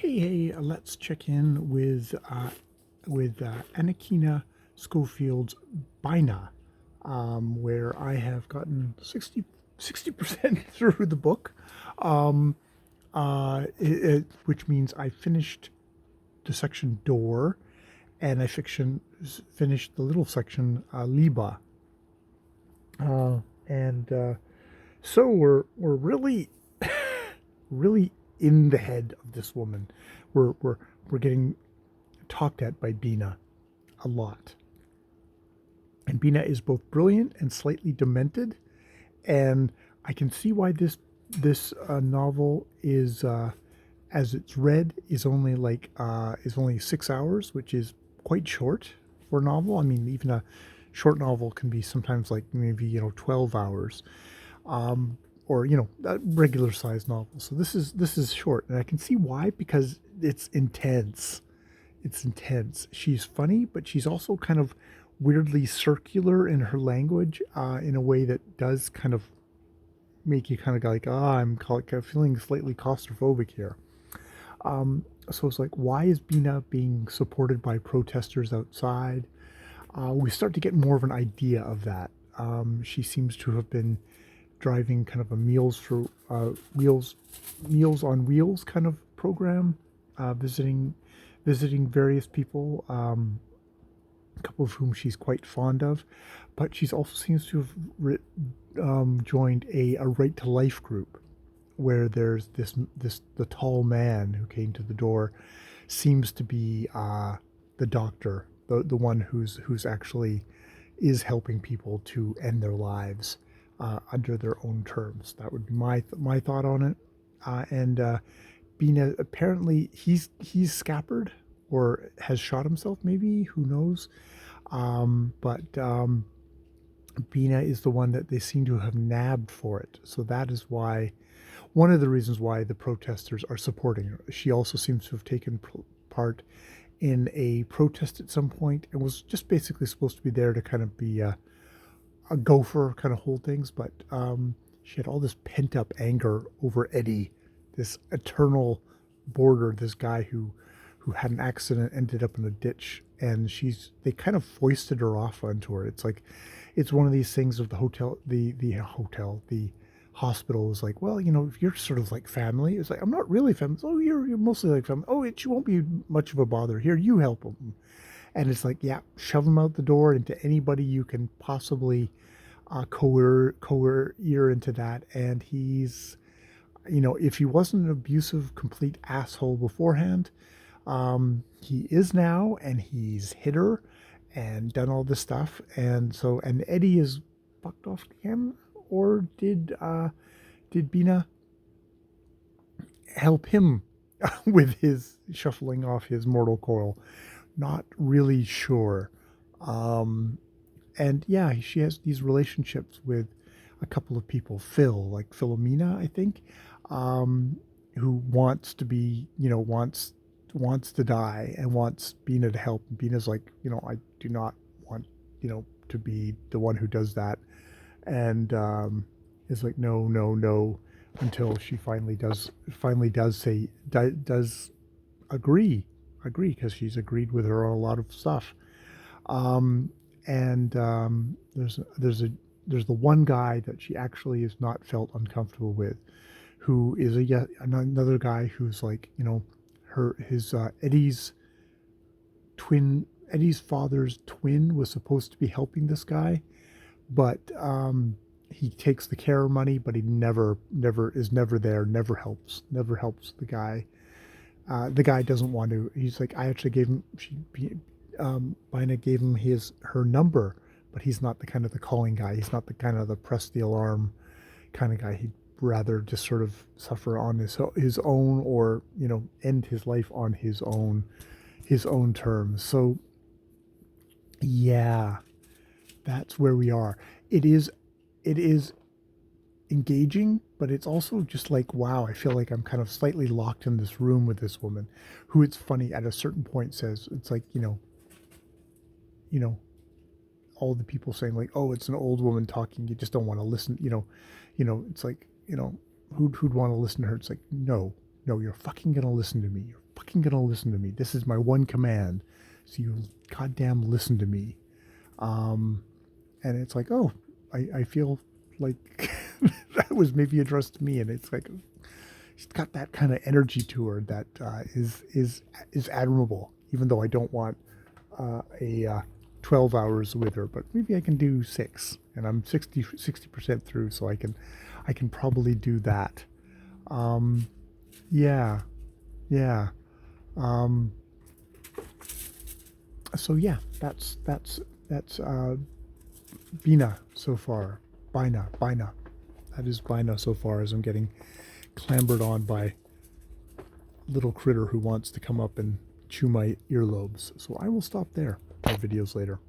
Let's check in with Anakina Schofield's Bina, where I have gotten 60% through the book, um, which means I finished the section Door, and finished the little section Liba, and so we're really in the head of this woman. We're getting talked at by Bina a lot. And Bina is both brilliant and slightly demented, and I can see why this novel is, as it's read, is only 6 hours, which is quite short for a novel. I mean, even a short novel can be sometimes like maybe 12 hours, or a regular size novel. So this is short, and I can see why, because it's intense. It's intense. She's funny, but she's also kind of weirdly circular in her language, in a way that does kind of make you kind of go like, I'm feeling slightly claustrophobic here. So it's like, why is Bina being supported by protesters outside? We start to get more of an idea of that. She seems to have been driving kind of a meals on wheels kind of program, visiting various people, a couple of whom she's quite fond of, but she's also seems to have joined a right to life group, where there's the tall man who came to the door seems to be the doctor, the one who's actually is helping people to end their lives, under their own terms. That would be my thought on it. And Bina, apparently he's scappered or has shot himself. Maybe, who knows? But Bina is the one that they seem to have nabbed for it. So that is why, one of the reasons why the protesters are supporting her. She also seems to have taken part in a protest at some point, and was just basically supposed to be there to kind of be a gopher, kind of hold things. But she had all this pent up anger over Eddie, this eternal boarder, this guy who had an accident, ended up in a ditch, and they kind of foisted her off onto her. It's like, it's one of these things of the hospital is like, well, if you're sort of like family. It's like, I'm not really family. Oh, you're mostly like family. Oh, she won't be much of a bother. Here, you help them. And it's like, yeah, shove them out the door into anybody you can possibly coer ear into that. And he's, if he wasn't an abusive, complete asshole beforehand, he is now, and he's hit her and done all this stuff. And Eddie is fucked off again, or did Bina help him with his shuffling off his mortal coil? Not really sure. And yeah, she has these relationships with a couple of people. Like Philomena, I think, who wants to be, wants to die and wants Bina to help. And Bina's like, I do not want, to be the one who does that. And is like, no, no, no, until she finally does agree, because she's agreed with her on a lot of stuff. And there's the one guy that she actually is not felt uncomfortable with, who is yet another guy who's like, Eddie's father's twin was supposed to be helping this guy, but he takes the care money, but he never is never there, never helps the guy. The guy doesn't want to. He's like, I actually gave him. Bina gave him her number, but he's not the kind of the calling guy. He's not the kind of the press the alarm kind of guy. He'd rather just sort of suffer on his own, or end his life on his own terms. So yeah, that's where we are. It is engaging, but it's also just like, wow, I feel like I'm kind of slightly locked in this room with this woman, who, it's funny, at a certain point says, it's like, all the people saying like, oh, it's an old woman talking, you just don't want to listen, it's like, who'd want to listen to her? It's like, no, No, you're fucking gonna listen to me. You're fucking gonna listen to me. This is my one command. So you goddamn listen to me. And it's like, oh, I feel like that was maybe addressed to me. And it's like, she's got that kind of energy to her that is admirable. Even though I don't want a 12 hours with her, but maybe I can do 6, and I'm 60% through, so I can probably do that. Yeah, yeah. Um, so yeah, that's Bina so far. Bina. That is Bina so far, as I'm getting clambered on by little critter who wants to come up and chew my earlobes. So I will stop there. More videos later.